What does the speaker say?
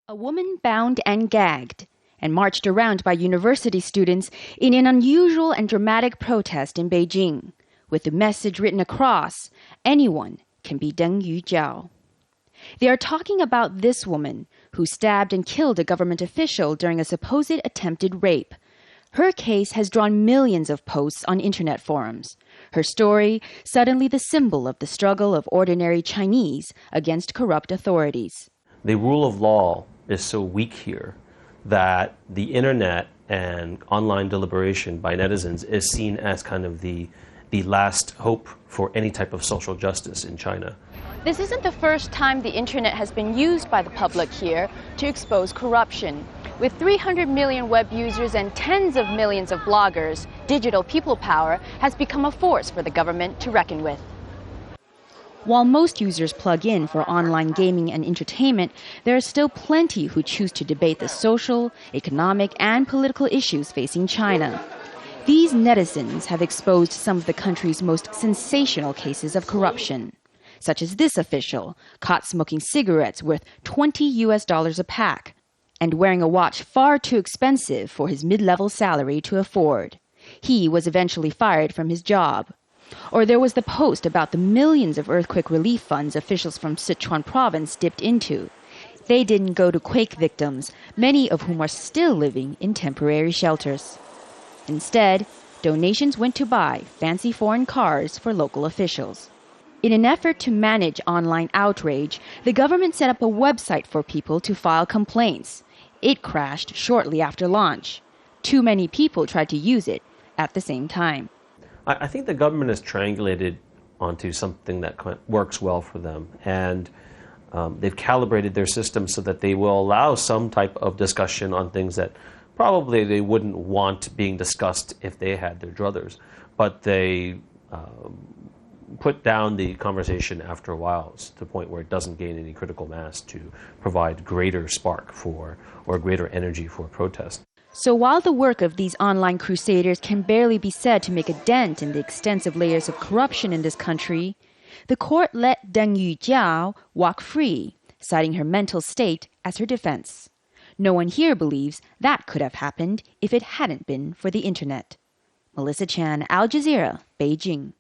A woman bound and gagged and marched around by university students in an unusual and dramatic protest in Beijing, with the message written across, anyone can be Deng Yujiao. They are talking about this woman who stabbed and killed a government official during a supposed attempted rape. Her case has drawn millions of posts on internet forums. Her story, suddenly the symbol of the struggle of ordinary Chinese against corrupt authorities. The rule of law is so weak here that the internet and online deliberation by netizens is seen as kind of the last hope for any type of social justice in China. This isn't the first time the internet has been used by the public here to expose corruption. With 300 million web users and tens of millions of bloggers, digital people power has become a force for the government to reckon with. While most users plug in for online gaming and entertainment, there are still plenty who choose to debate the social, economic, and political issues facing China. These netizens have exposed some of the country's most sensational cases of corruption, such as this official caught smoking cigarettes worth $20 a pack and wearing a watch far too expensive for his mid-level salary to afford. He was eventually fired from his job. Or there was the post about the millions of earthquake relief funds officials from Sichuan province dipped into. They didn't go to quake victims, many of whom are still living in temporary shelters. Instead, donations went to buy fancy foreign cars for local officials. In an effort to manage online outrage, the government set up a website for people to file complaints. It crashed shortly after launch. Too many people tried to use it at the same time. I think the government has triangulated onto something that works well for them, and they've calibrated their system so that they will allow some type of discussion on things that probably they wouldn't want being discussed if they had their druthers, but they put down the conversation after a while to the point where it doesn't gain any critical mass to provide greater spark for or greater energy for protest. So while the work of these online crusaders can barely be said to make a dent in the extensive layers of corruption in this country, the court let Deng Yujiao walk free, citing her mental state as her defense. No one here believes that could have happened if it hadn't been for the internet. Melissa Chan, Al Jazeera, Beijing.